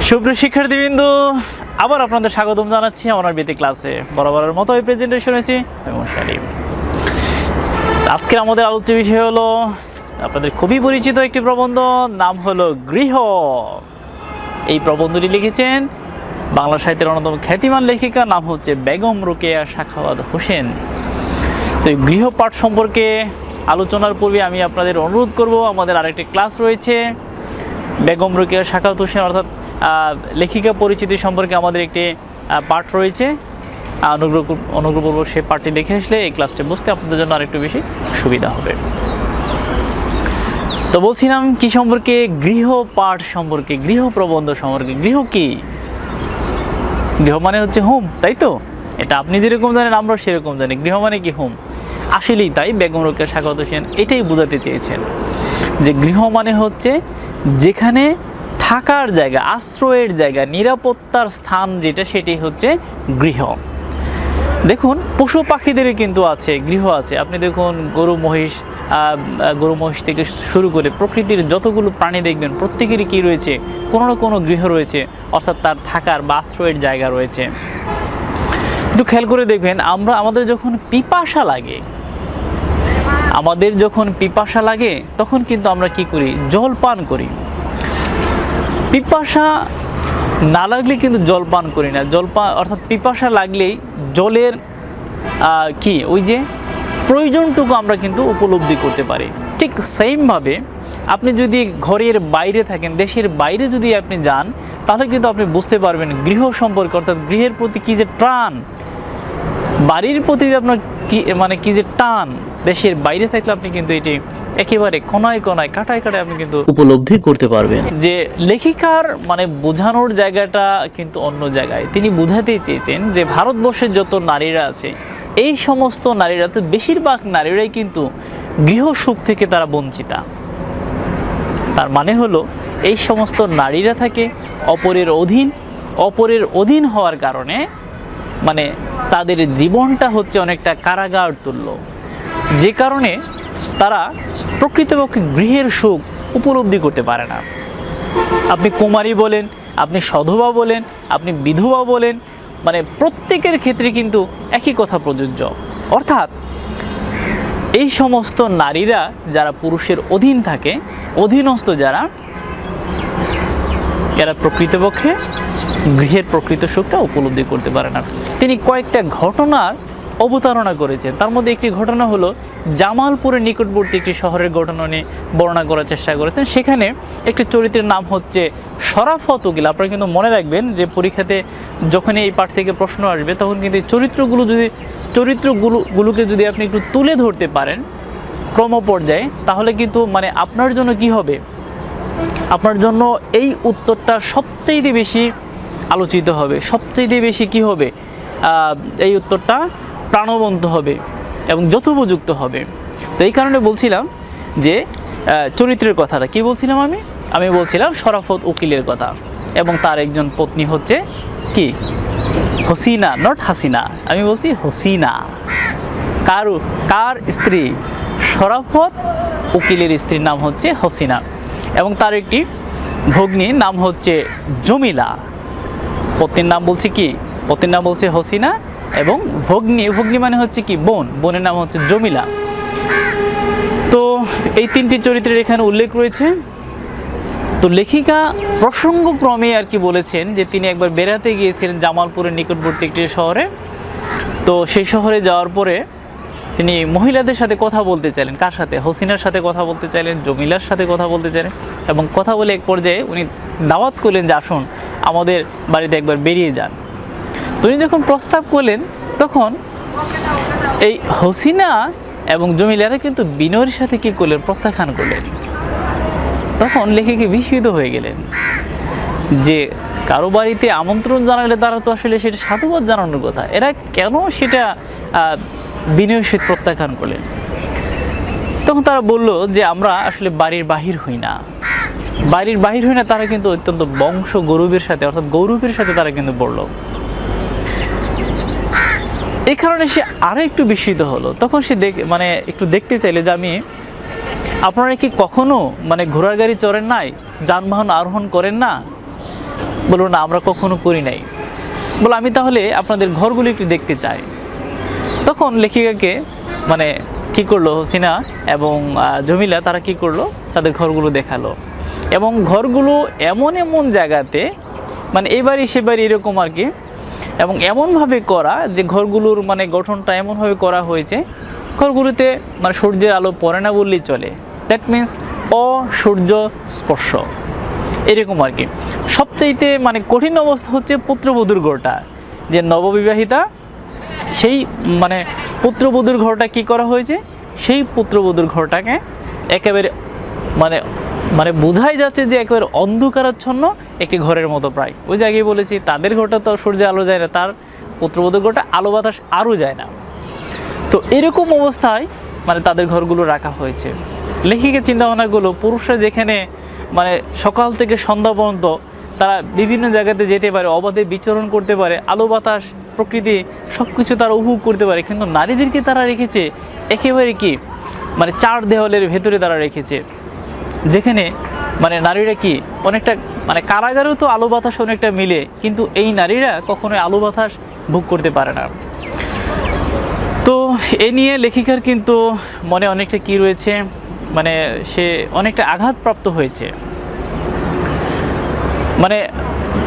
সুপ্রিয় শিক্ষার্থীবৃন্দ, আবার আপনাদের স্বাগতম জানাচ্ছি আমার বেতে ক্লাসে। বরাবরের মতো এই প্রেজেন্টেশন হয়েছি মুনশি আলিম। আজকের আমাদের আলোচ্য বিষয় হলো আপনাদের খুবই পরিচিত একটি প্রবন্ধ, নাম হলো গৃহ। এই প্রবন্ধটি লিখেছেন বাংলা সাহিত্যের অন্যতম খ্যাতিমান লেখিকা, নাম হচ্ছে বেগম রোকেয়া শাখাওয়াত হোসেন। তো এই গৃহ পাঠ সম্পর্কে আলোচনার পূর্বে আমি আপনাদের অনুরোধ করব, আমাদের আরেকটি ক্লাস রয়েছে বেগম রোকেয়া শাখাওয়াত হোসেন অর্থাৎ লেখিকা পরিচিতি সম্পর্কে আমাদের একটি পাঠ রয়েছে। অনুগ্রহপূর্বক সেই পাঠটি দেখে আসলে এই ক্লাসটি বুঝতে আপনাদের জন্য আরেকটু বেশি সুবিধা হবে। তো বলছিলাম কি সম্পর্কে, গৃহ পাঠ সম্পর্কে, গৃহ প্রবন্ধ সম্পর্কে। গৃহ কি? গৃহ মানে হচ্ছে হোম, তাই তো? এটা আপনি যেরকম জানেন আমরা সেরকম জানি। গৃহ মানে কি? হোম। আসলেই তাই, বেগম রোকেয়া শাখাওয়াত হোসেন এটাই বোঝাতে চেয়েছেন যে গৃহ মানে হচ্ছে যেখানে থাকার জায়গা, আশ্রয়ের জায়গা, নিরাপত্তার স্থান যেটা, সেটি হচ্ছে গৃহ। দেখুন পশু পাখিদেরই কিন্তু আছে গৃহ আছে। আপনি দেখুন গরু মহিষ থেকে শুরু করে প্রকৃতির যতগুলো প্রাণী দেখবেন প্রত্যেকেরই কী রয়েছে, কোনো না কোনো গৃহ রয়েছে, অর্থাৎ তার থাকার বা আশ্রয়ের জায়গা রয়েছে। একটু খেয়াল করে দেখবেন, আমাদের যখন পিপাসা লাগে তখন কিন্তু আমরা কি করি? জল পান করি। পিপাসা না লাগলে কিন্তু জল পান করি না। অর্থাৎ পিপাসা লাগলেই জলের কি ওই যে প্রয়োজনটুকু আমরা কিন্তু উপলব্ধি করতে পারি। ঠিক সেমভাবে আপনি যদি ঘরের বাইরে থাকেন, দেশের বাইরে যদি আপনি যান, তাহলে কিন্তু আপনি বুঝতে পারবেন গৃহ সম্পর্কে, অর্থাৎ গৃহের প্রতি কী যে টান, বাড়ির প্রতি আপনার কি যে টান। দেশের বাইরে থাকলে আপনি কিন্তু এটি একেবারে কোনায় কোনায় কাটায় কাটায় আপনি কিন্তু উপলব্ধি করতে পারবেন। যে লেখিকার বোঝানোর জায়গাটা কিন্তু অন্য জায়গায়। তিনি বোঝাতে চেয়েছেন যে ভারতবর্ষের যত নারীরা আছে, এই সমস্ত নারীরা তো বেশিরভাগ নারীরাই কিন্তু গৃহ সুখ থেকে তারা বঞ্চিতা। তার মানে হলো এই সমস্ত নারীরা থাকে অপরের অধীন হওয়ার কারণে তাদের জীবনটা হচ্ছে অনেকটা কারাগার তুল্য, যে কারণে তারা প্রকৃতপক্ষে গৃহের সুখ উপলব্ধি করতে পারে না। আপনি কুমারী বলেন, আপনি সধবা বলেন, আপনি বিধবা বলেন, প্রত্যেকের ক্ষেত্রে কিন্তু একই কথা প্রযোজ্য। অর্থাৎ এই সমস্ত নারীরা যারা পুরুষের অধীন থাকে, অধীনস্থ যারা, এরা প্রকৃতপক্ষে গৃহের প্রকৃত সুখটা উপলব্ধি করতে পারে না। তিনি কয়েকটা ঘটনার অবতারণা করেছেন। তার মধ্যে একটি ঘটনা হলো জামালপুরের নিকটবর্তী একটি শহরের ঘটনা নিয়ে বর্ণনা করার চেষ্টা করেছেন। সেখানে একটি চরিত্রের নাম হচ্ছে শরাফত উকিল। আপনারা কিন্তু মনে রাখবেন যে পরীক্ষাতে যখনই এই পাঠ থেকে প্রশ্ন আসবে, তখন কিন্তু চরিত্রগুলোকে যদি আপনি একটু তুলে ধরতে পারেন ক্রমপর্যায়ে, তাহলে কিন্তু আপনার জন্য কি হবে, আপনার জন্য এই উত্তরটা সবচেয়ে বেশি আলোচিত হবে, সবচেয়ে বেশি কি হবে, এই উত্তরটা প্রাণবন্ত হবে এবং যথোপযুক্ত হবে। তো এই কারণে বলছিলাম যে চরিত্রের কথাটা কি বলছিলাম, আমি বলছিলাম শরাফত উকিলের কথা, এবং তার একজন পত্নী হচ্ছে কি হসিনা, নট হাসিনা, আমি বলছি হসিনা। কার স্ত্রী? শরাফত উকিলের স্ত্রীর নাম হচ্ছে হসিনা, এবং তার একটি ভগ্নীর নাম হচ্ছে জমিলা। পত্নীর নাম বলছি কি? পত্নীর নাম বলছে হসিনা, এবং ভগ্নী মানে হচ্ছে কি বোনের নাম হচ্ছে জমিলা। তো এই তিনটি চরিত্রের এখানে উল্লেখ রয়েছে। তো লেখিকা প্রসঙ্গক্রমে আর কি বলেছেন যে তিনি একবার বেড়াতে গিয়েছিলেন জামালপুরের নিকটবর্তী একটি শহরে। তো সেই শহরে যাওয়ার পরে তিনি মহিলাদের সাথে কথা বলতে চাইলেন। কার সাথে? হসিনার সাথে কথা বলতে চাইলেন, জমিলার সাথে কথা বলতে চাইলেন, এবং কথা বলে এক পর্যায়ে উনি দাওয়াত করলেন যে আসুন আমাদের বাড়িতে একবার বেরিয়ে যান। তো উনি যখন প্রস্তাব করলেন, তখন এই হসিনা এবং জমিলারা কিন্তু বিনয়ের সাথে কী করলেন? প্রত্যাখ্যান করলেন। তখন লেখিকা বিস্মিত হয়ে গেলেন যে কারো বাড়িতে আমন্ত্রণ জানালে তারা তো আসলে সেটা সাধুবাদ জানানোর কথা, এরা কেন সেটা বিনয়ের সাথে প্রত্যাখ্যান করলেন? তখন তারা বলল যে আমরা আসলে বাড়ির বাহির হই না। তারা কিন্তু অত্যন্ত বংশ গৌরবের সাথে, অর্থাৎ গৌরবের সাথে তারা কিন্তু বলল। এই কারণে সে আরো একটু বিস্মিত হলো। তখন সে একটু দেখতে চাইলে যে আপনারা কি কখনো ঘোড়ার গাড়ি চড়েন নাই, যানবাহন আরোহণ করেন না? বলল না আমরা কখনো করি নাই। বলো আমি তাহলে আপনাদের ঘরগুলো একটু দেখতে চাই। তখন লেখিকাকে মানে কি করলো, হোসিনা এবং জমিলা তারা কি করলো, তাদের ঘরগুলো দেখালো। এবং ঘরগুলো এমন এমন জায়গাতে, মানে এবারই সেবারই এরকম আর কি, এবং এমনভাবে করা যে ঘরগুলোর মানে গঠনটা এমনভাবে করা হয়েছে, ঘরগুলোতে মানে সূর্যের আলো পড়ে না বললেই চলে। দ্যাট মিন্স অসূর্য স্পর্শ, এরকম আর কি। সবচাইতে মানে কঠিন অবস্থা হচ্ছে পুত্রবধূর ঘরটা, যে নববিবাহিতা সেই মানে পুত্রবধূর ঘরটা কি করা হয়েছে, সেই পুত্রবধূর ঘরটাকে একেবারে মানে মানে বোঝাই যাচ্ছে যে একেবারে অন্ধকারাচ্ছন্ন একটি ঘরের মতো প্রায়। ওই জায়গায় বলেছি তাদের ঘরটা তো সূর্যে আলো যায় না, তার পুত্রবধূর ঘরটা আলো বাতাস আরও যায় না। তো এরকম অবস্থায় মানে তাদের ঘরগুলো রাখা হয়েছে। লেখিকের চিন্তাভাবনাগুলো, পুরুষরা যেখানে মানে সকাল থেকে সন্ধ্যা পর্যন্ত তারা বিভিন্ন জায়গাতে যেতে পারে, অবাধে বিচরণ করতে পারে, আলো বাতাস প্রকৃতি সব কিছু তারা উপভোগ করতে পারে, কিন্তু নারীদেরকে তারা রেখেছে একেবারে কি মানে চার দেওয়ালের ভেতরে তারা রেখেছে, যেখানে মানে নারীরা কি অনেকটা মানে কারাগারেও তো আলো বাতাস অনেকটা মিলে, কিন্তু এই নারীরা কখনোই আলো বাতাস ভোগ করতে পারে না। তো এ নিয়ে লেখিকার কিন্তু মনে অনেকটা কি রয়েছে, মানে সে অনেকটা আঘাতপ্রাপ্ত হয়েছে। মানে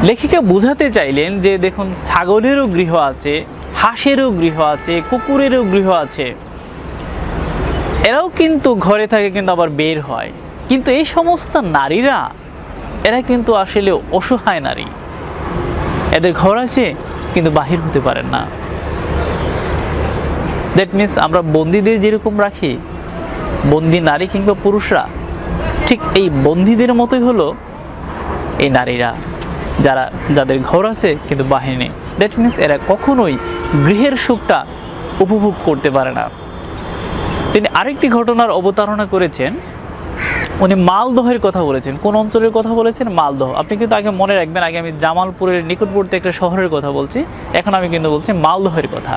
লেখিকা বোঝাতে চাইলেন যে দেখুন, ছাগলেরও গৃহ আছে, হাঁসেরও গৃহ আছে, কুকুরেরও গৃহ আছে, এরাও কিন্তু ঘরে থাকে কিন্তু আবার বের হয়, কিন্তু এই সমস্ত নারীরা এরা কিন্তু আসলে অসহায় নারী, এদের ঘর আছে কিন্তু বাহির হতে পারেন না। দ্যাট মিন্স আমরা বন্দীদের যেরকম রাখি, বন্দী নারী কিংবা পুরুষরা, ঠিক এই বন্দীদের মতোই হলো এই নারীরা, যাদের ঘর আছে কিন্তু বাহির নেই। দ্যাট মিন্স এরা কখনোই গৃহের সুখটা উপভোগ করতে পারে না। তিনি আরেকটি ঘটনার অবতারণা করেছেন, উনি মালদহের কথা বলেছেন। কোন অঞ্চলের কথা বলেছেন? মালদহ। আপনি কিন্তু আগে মনে রাখবেন, আগে আমি জামালপুরের নিকটবর্তী একটা শহরের কথা বলছি, এখন আমি কিন্তু বলছি মালদহের কথা।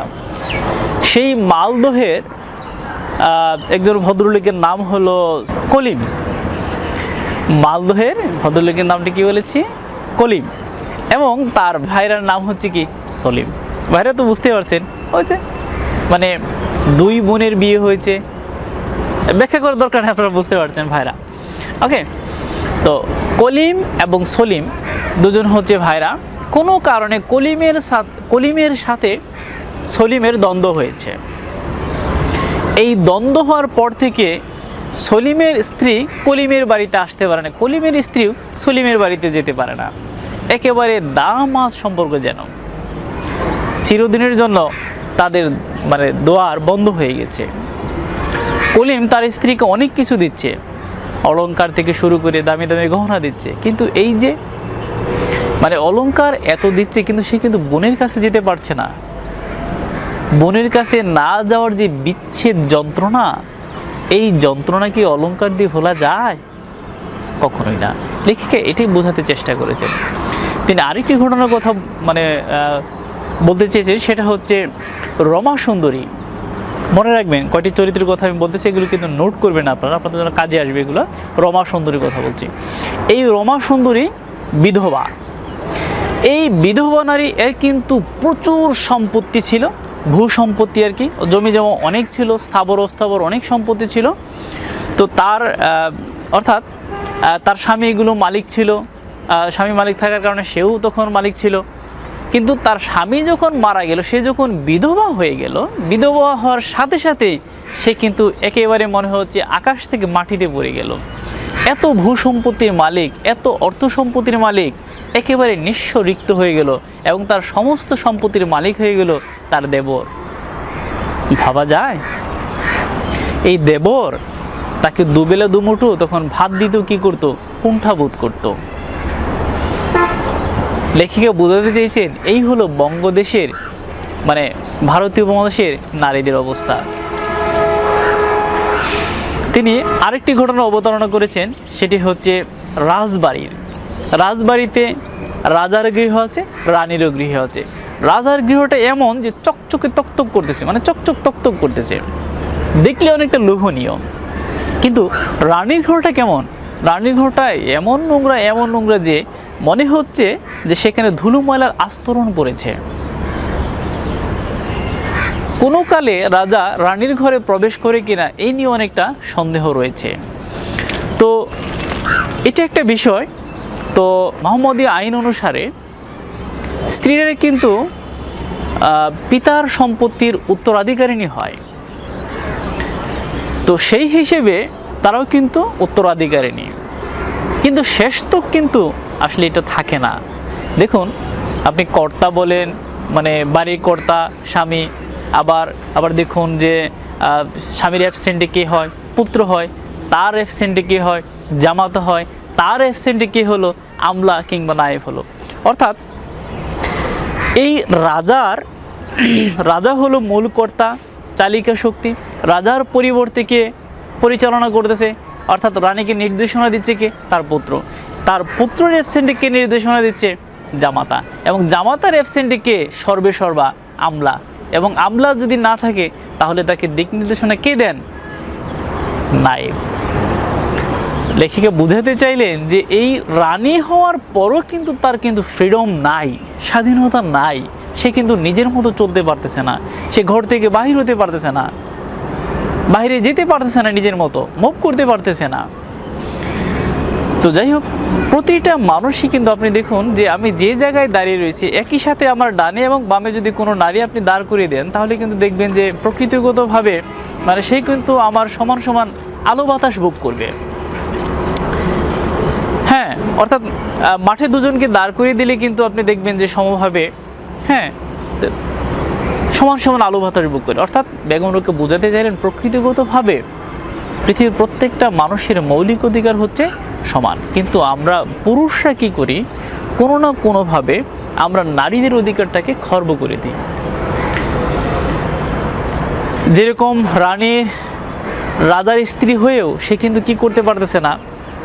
সেই মালদহের একজন ভদ্রলোকের নাম হলো কলিম। মালদহের ভদ্রলোকের নামটি কি বলেছি? কলিম। এবং তার ভাইরার নাম হচ্ছে কি? সলিম। ভাইরা তো বুঝতে পারছেন, হয়েছে মানে দুই বোনের বিয়ে হয়েছে, ব্যাখ্যা করার দরকার নেই, আপনারা বুঝতে পারছেন ভাইরা। ওকে, তো কলিম এবং সলিম দুজন হচ্ছে ভাইরা। কোনো কারণে কলিমের সাথে সলিমের দ্বন্দ্ব হয়েছে। এই দ্বন্দ্ব হওয়ার পর থেকে সলিমের স্ত্রী কলিমের বাড়িতে আসতে পারে না, কলিমের স্ত্রীও সলিমের বাড়িতে যেতে পারে না। একেবারে দামাস সম্পর্ক, যেন চিরদিনের জন্য তাদের মানে দোয়ার বন্ধ হয়ে গেছে। কলিম তার স্ত্রীকে অনেক কিছু দিচ্ছে, অলংকার থেকে শুরু করে দামি দামি গহনা দিচ্ছে, কিন্তু এই যে মানে অলংকার এত দিচ্ছে, কিন্তু সে কিন্তু বোনের কাছে যেতে পারছে না। বোনের কাছে না যাওয়ার যে বিচ্ছেদ যন্ত্রণা, এই যন্ত্রণা কি অলংকার দিয়ে ভোলা যায়? কখনোই না। লেখিকা এটাই বোঝাতে চেষ্টা করেছেন। তিনি আরেকটি ঘটনার কথা মানে বলতে চেয়েছেন, সেটা হচ্ছে রমা সুন্দরী। মনে রাখবেন কয়টি চরিত্রের কথা আমি বলতেছি, এগুলো কিন্তু নোট করবেন আপনারা, আপনাদের জন্য কাজে আসবে এগুলো। রমা সুন্দরীর কথা বলছি। এই রমা সুন্দরী বিধবা। এই বিধবা নারী এর কিন্তু প্রচুর সম্পত্তি ছিল, ভূ সম্পত্তি আর কি, জমি জমা অনেক ছিল, স্থাবর অস্থাবর অনেক সম্পত্তি ছিল। তো তার অর্থাৎ তার স্বামী এগুলো মালিক ছিল, স্বামী মালিক থাকার কারণে সেও তখন মালিক ছিল। কিন্তু তার স্বামী যখন মারা গেল, সে যখন বিধবা হয়ে গেল, বিধবা হওয়ার সাথে সাথেই সে কিন্তু একেবারে মনে হচ্ছে আকাশ থেকে মাটিতে পড়ে গেল। এত ভূ সম্পত্তির মালিক, এত অর্থ সম্পত্তির মালিক একেবারে নিঃস্ব রিক্ত হয়ে গেল, এবং তার সমস্ত সম্পত্তির মালিক হয়ে গেল তার দেবর। ভাবা যায়? এই দেবর তাকে দুবেলা দুমুঠো তখন ভাত দিত, কি করতো? কুণ্ঠাবোধ করতো। লেখিকা বোঝাতে চেয়েছেন এই হলো বঙ্গদেশের মানে ভারতীয় উপমহাদেশের নারীদের অবস্থা। তিনি আরেকটি ঘটনা অবতারণা করেছেন, সেটি হচ্ছে রাজবাড়ির। রাজবাড়িতে রাজার গৃহ আছে, রানীরও গৃহ আছে। রাজার গৃহটা এমন যে চকচকে তকতক করতেছে, মানে চকচক তকতক করতেছে, দেখলে অনেকটা লোভনীয়। কিন্তু রানীর ঘরটা কেমন? রানীর ঘরটা এমন নোংরা যে মনে হচ্ছে যে সেখানে ধুলো ময়লার আস্তরণ পড়েছে। কোনো কালে রাজা রানীর ঘরে প্রবেশ করে কিনা এই নিয়ে অনেকটা সন্দেহ রয়েছে। তো এটা একটা বিষয়। তো মোহাম্মদীয় আইন অনুসারে স্ত্রীরা কিন্তু পিতার সম্পত্তির উত্তরাধিকারিণী হয়। তো সেই হিসেবে তারাও কিন্তু উত্তরাধিকারিণী, কিন্তু শেষ তো কিন্তু আসলে এটা থাকে না। দেখুন, আপনি কর্তা বলেন, মানে বাড়ির কর্তা স্বামী, আবার দেখুন যে স্বামীর অ্যাবসেন্টে কে হয়? পুত্র হয়। তার অ্যাবসেন্টে কে হয়? জামাতা হয়। তার অ্যাবসেন্টে কে হলো? আমলা কিংবা নায়েব হলো। অর্থাৎ এই রাজা হলো মূল কর্তা, চালিকা শক্তি। রাজার পরিবর্তে কে পরিচালনা করতেছে? অর্থাৎ রানীকে নির্দেশনা দিচ্ছে কে? তার পুত্র। তার পুত্রের অ্যাবসেন্টে কে নির্দেশনা দিচ্ছে? জামাতা। এবং জামাতার অ্যাবসেন্টে কে? সর্বেসর্বা আমলা। এবং আমলা যদি না থাকে তাহলে তাকে দিক নির্দেশনা কে দেন? নায়েব। লেখিকা বুঝাতে চাইলেন যে এই রানী হওয়ার পরও কিন্তু তার কিন্তু ফ্রিডম নাই, স্বাধীনতা নাই। সে কিন্তু নিজের মতো চলতে পারতেছে না, সে ঘর থেকে বাহির হতে পারতেছে না, বাইরে যেতে পারতেছে না, নিজের মতো মুভ করতে পারতেছে না। তো যাই হোক, প্রতিটা মানুষই কিন্তু আপনি দেখুন যে আমি যে জায়গায় দাঁড়িয়ে রয়েছি, একই সাথে আমার ডানে এবং বামে যদি কোনো নারী আপনি দাঁড় করিয়ে দেন, তাহলে কিন্তু দেখবেন যে প্রকৃতিগতভাবে মানে সেই কিন্তু আমার সমান সমান আলো বাতাস ভোগ করবে। হ্যাঁ, অর্থাৎ মাঠে দুজনকে দাঁড় করিয়ে দিলে কিন্তু আপনি দেখবেন যে সমভাবে হ্যাঁ সমান সমান আলো বাতাস ভোগ করে। অর্থাৎ বেগম রোকেয়া বোঝাতে চাইলেন প্রকৃতিগতভাবে পৃথিবীর প্রত্যেকটা মানুষের মৌলিক অধিকার হচ্ছে সমান, কিন্তু আমরা পুরুষরা কি করি? কোনো না কোনোভাবে আমরা নারীদের অধিকারটাকে খর্ব করে দিই। যেরকম রাজার স্ত্রী হয়েও সে কিন্তু কি করতে পারতেছে না,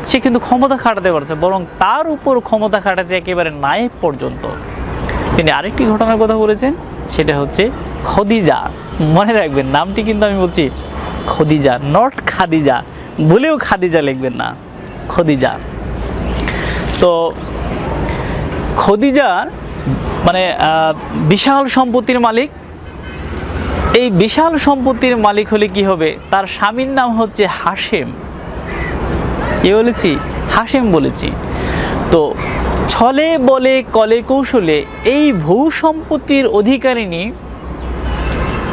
সে কিন্তু ক্ষমতা খাটাতে পারছে, বরং তার উপর ক্ষমতা খাটাচ্ছে একেবারে নায়েব পর্যন্ত। তিনি আরেকটি ঘটনার কথা বলেছেন, সেটা হচ্ছে খদিজা। মনে রাখবেন নামটি কিন্তু আমি বলছি খদিজা, নট খাদিজা। ভুলেও খাদিজা লিখবেন না, খদিজা। তো খদিজা মানে বিশাল সম্পত্তির মালিক। এই বিশাল সম্পত্তির মালিক হলে কি হবে? তার স্বামীর নাম হচ্ছে হাশেম। কি বলেছি? হাশেম বলেছি। তো ছলে বলে কলে কৌশলে এই ভূ সম্পত্তির অধিকারিণী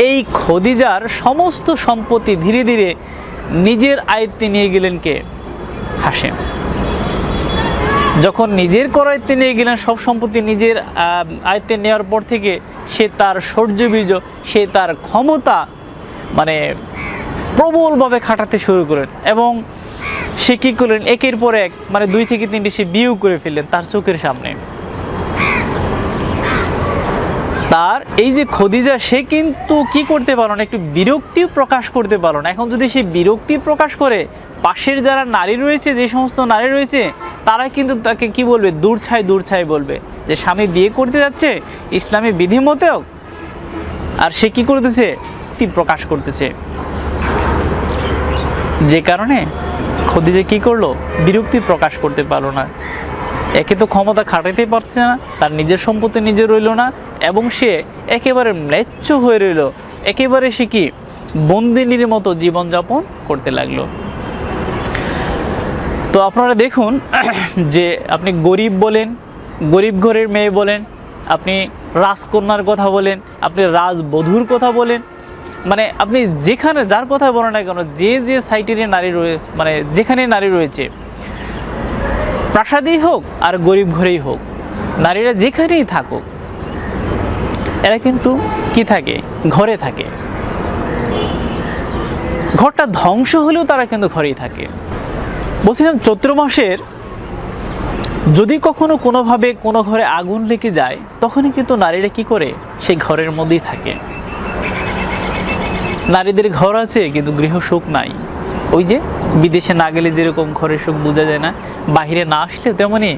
এই খদিজার সমস্ত সম্পত্তি ধীরে ধীরে নিজের আয়ত্তে নিয়ে গেলেন কে? হাশেম। যখন নিজের করায়ত্তে নিয়ে গেলেন সব সম্পত্তি নিজের আয়ত্তে নেওয়ার পর থেকে সে তার শৌর্যবীর্য, সে তার ক্ষমতা মানে প্রবলভাবে খাটাতে শুরু করেন এবং সে কী করলেন? একের পর এক মানে 2 থেকে 3টি সে বিয়েও করে ফেললেন তার চোখের সামনে। তার এই যে খদিজা, সে কিন্তু কি করতে পারল না? একটু বিরক্তি প্রকাশ করতে পারল না। এখন যদি সে বিরক্তি প্রকাশ করে, পাশের যারা নারী রয়েছে, যে সমস্ত নারী রয়েছে, তারা কিন্তু তাকে কি বলবে? দূর ছাই বলবে যে স্বামী বিয়ে করতে যাচ্ছে ইসলামী বিধি মতেও, আর সে কি করতেছে? প্রকাশ করতেছে। যে কারণে খদিজা কি করলো? বিরক্তি প্রকাশ করতে পারলো না। একে তো ক্ষমতা খাটাতে পারছে না, তার নিজের সম্পত্তি নিজে রইল না, এবং সে একেবারে ম্লেচ্ছ হয়ে রইল। একেবারে সে কি বন্দিনীর মতো জীবনযাপন করতে লাগলো। তো আপনারা দেখুন যে আপনি গরিব বলেন, গরিব ঘরের মেয়ে বলেন, আপনি রাজকন্যার কথা বলেন, আপনি রাজবধূর কথা বলেন, মানে আপনি যেখানে যার কথা বলেন না কেন, যে সাইটের নারী মানে যেখানে নারী রয়েছে, প্রাসাদেই হোক আর গরিব ঘরেই হোক, নারীরা যেখানেই থাকুক, এরা কিন্তু কি থাকে? ঘরে থাকে। ঘরটা ধ্বংস হলেও তারা কিন্তু ঘরেই থাকে। বলছিলাম চৈত্র মাসের যদি কখনো কোনোভাবে কোনো ঘরে আগুন লেগে যায়, তখনই কিন্তু নারীরা কি করে? সেই ঘরের মধ্যেই থাকে। নারীদের ঘর আছে কিন্তু গৃহ সুখ নাই। ওই যে বিদেশে না গেলে যেরকম ঘরের সুখ বোঝা যায় না, বাহিরে না আসলে তেমনই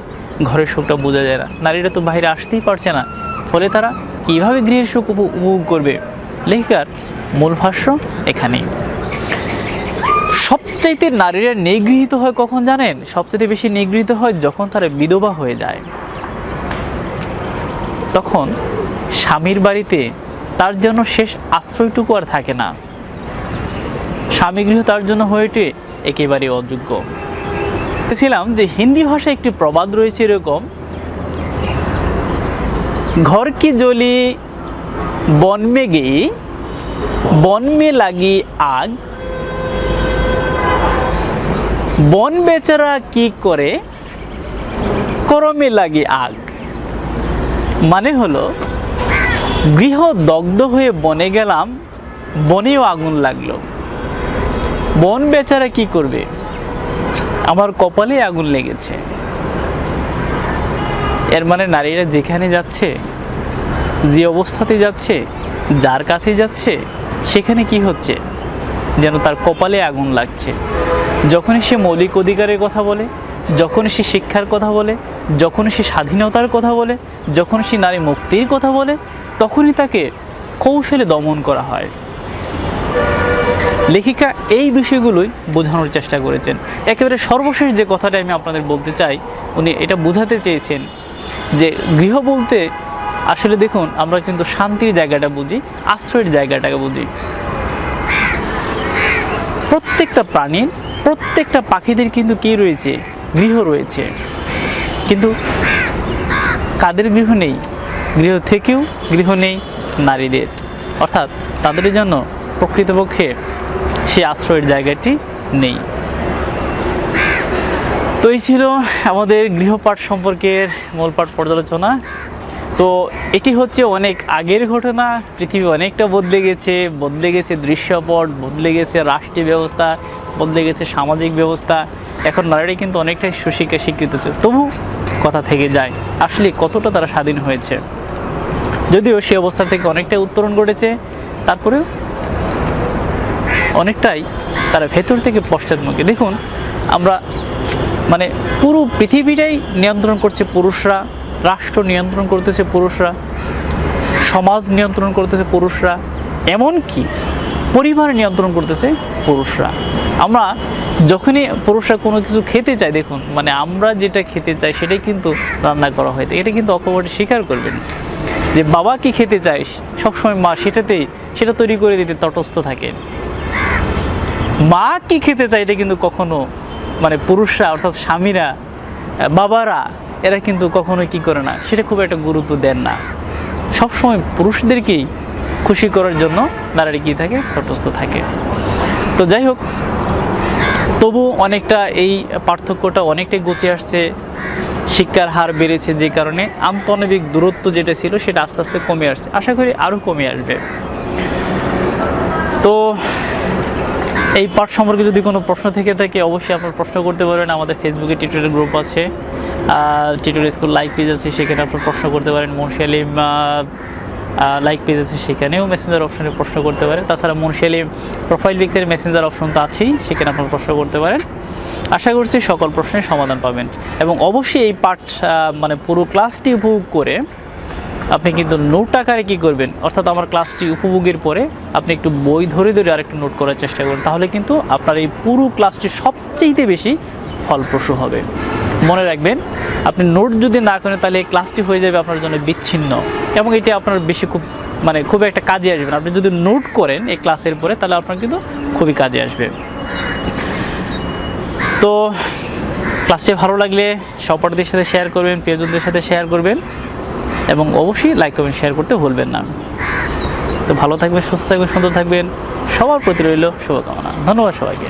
ঘরের সুখটা বোঝা যায় না। নারীরা তো বাইরে আসতেই পারছে না, ফলে তারা কীভাবে গৃহের সুখ উপভোগ করবে? লেখিকার মূল ভাষ্য এখানেই। সব সবচাইতে নারীরা নিগৃহীত হয় কখন জানেন? সবচাইতে বেশি নিগৃহীত হয় যখন তারা বিধবা হয়ে যায়। তখন স্বামীর বাড়িতে তার জন্য শেষ আশ্রয়টুকু আর থাকে না। স্বামী গৃহ তার জন্য হয়ে ওঠে একেবারে অযোগ্য। বলেছিলাম যে হিন্দি ভাষায় একটি প্রবাদ রয়েছে এরকম, ঘর কি জলি বন মে গেই, বন মে লাগি আগ, বন বেচারা কি করে, করমে লাগি আগ। মানে হলো, গৃহ দগ্ধ হয়ে বনে গেলাম, বনেও আগুন লাগলো, বন বেচারা কি করবে, আমার কপালে আগুন লেগেছে। এর মানে নারীরা যেখানে যাচ্ছে, যে অবস্থাতে যাচ্ছে, যার কাছে যাচ্ছে, সেখানে কি হচ্ছে, যেন তার কপালে আগুন লাগছে। যখনই সে মৌলিক অধিকারের কথা বলে, যখন সে শিক্ষার কথা বলে, যখন সে স্বাধীনতার কথা বলে, যখন সে নারী মুক্তির কথা বলে, তখনই তাকে কৌশলে দমন করা হয়। লেখিকা এই বিষয়গুলোই বোঝানোর চেষ্টা করেছেন। একেবারে সর্বশেষ যে কথাটা আমি আপনাদের বলতে চাই, উনি এটা বোঝাতে চেয়েছেন যে গৃহ বলতে আসলে দেখুন, আমরা কিন্তু শান্তির জায়গাটা বুঝি, আশ্রয়ের জায়গাটাকে বুঝি। প্রত্যেকটা প্রাণীর, প্রত্যেকটা পাখিদের কিন্তু কি রয়েছে, গৃহ রয়েছে। কিন্তু কাদের গৃহ নেই? গৃহ থেকেও গৃহ নেই নারীদের, অর্থাৎ তাদের জন্য প্রকৃতপক্ষে সে আশ্রয়ের জায়গাটি নেই। তো এই ছিল আমাদের গৃহপাঠ সম্পর্কের মূলপাঠ পর্যালোচনা। তো এটি হচ্ছে অনেক আগের ঘটনা, পৃথিবী অনেকটা বদলে গেছে দৃশ্যপট, বদলে গেছে রাষ্ট্রীয় ব্যবস্থা, বদলে গেছে সামাজিক ব্যবস্থা। এখন নারীরা কিন্তু অনেকটাই সুশিক্ষা শিক্ষিত হচ্ছে, তবু কথা থেকে যায় আসলে কতটা তারা স্বাধীন হয়েছে। যদিও সে অবস্থা থেকে অনেকটাই উত্তরণ ঘটেছে, তারপরেও অনেকটাই তারা ভেতর থেকে পশ্চাৎমুখী। দেখুন, আমরা মানে পুরো পৃথিবীটাই নিয়ন্ত্রণ করছে পুরুষরা, রাষ্ট্র নিয়ন্ত্রণ করতেছে পুরুষরা, সমাজ নিয়ন্ত্রণ করতেছে পুরুষরা, এমনকি পরিবার নিয়ন্ত্রণ করতেছে পুরুষরা। আমরা যখনই পুরুষরা কোনো কিছু খেতে চায়, দেখুন মানে আমরা যেটা খেতে চাই সেটাই কিন্তু রান্না করা হয়। এটা কিন্তু অকপটে স্বীকার করবেন যে বাবা কি খেতে চায়, সবসময় মা সেটা তৈরি করে দিতে তটস্থ থাকেন। মা কি খেতে চায় এটা কিন্তু কখনো মানে পুরুষরা, অর্থাৎ স্বামীরা, বাবারা, এরা কিন্তু কখনোই কি করে না, সেটা খুব একটা গুরুত্ব দেন না। সবসময় পুরুষদেরকেই খুশি করার জন্য নারীরা কি থাকে, তটস্থ থাকে। তো যাই হোক, তবু অনেকটা এই পার্থক্যটা অনেকটাই ঘুচে আসছে। শিক্ষার হার বেড়েছে, যে কারণে আন্তঃনৈবিক দূরত্ব যেটা ছিল সেটা আস্তে আস্তে কমে আসছে, আশা করি আরও কমে আসবে। তো এই পাঠ সম্পর্কে যদি কোনো প্রশ্ন থেকে থাকে অবশ্যই আপনার প্রশ্ন করতে পারবেন। আমাদের ফেসবুকে টিউটোরিয়াল গ্রুপ আছে, টিউটোরিয়াল স্কুল লাইক পেজ আছে, সেখানে আপনার প্রশ্ন করতে পারেন। মুন্সি আলিম লাইক পেজ আছে, সেখানেও মেসেঞ্জার অপশনে প্রশ্ন করতে পারেন। তাছাড়া মুন্সি আলিম প্রোফাইল পিকচারে মেসেঞ্জার অপশন তো আছেই, সেখানে আপনার প্রশ্ন করতে পারেন। আশা করছি সকল প্রশ্নের সমাধান পাবেন। এবং অবশ্যই এই পাঠ মানে পুরো ক্লাসটি উপভোগ করে আপনি কিন্তু নোট আকারে কী করবেন, অর্থাৎ আমার ক্লাসটি উপভোগের পরে আপনি একটু বই ধরে আরেকটু নোট করার চেষ্টা করুন, তাহলে কিন্তু আপনার এই পুরো ক্লাসটি সবচেয়ে বেশি ফলপ্রসূ হবে। মনে রাখবেন, আপনি নোট যদি না করেন তাহলে এই ক্লাসটি হয়ে যাবে আপনার জন্য বিচ্ছিন্ন, এবং এটি আপনার বেশি খুব একটা কাজে আসবে না। আপনি যদি নোট করেন এই ক্লাসের পরে, তাহলে আপনার কিন্তু খুবই কাজে আসবে। তো ক্লাসটি ভালো লাগলে সহপাঠীদের সাথে শেয়ার করবেন, প্রিয়জনদের সাথে শেয়ার করবেন, এবং অবশ্যই লাইক কমেন্ট শেয়ার করতে ভুলবেন না। তো ভালো থাকবেন, সুস্থ থাকবেন, সুন্দর থাকবেন, সবার প্রতি রইল শুভকামনা। ধন্যবাদ সবাইকে।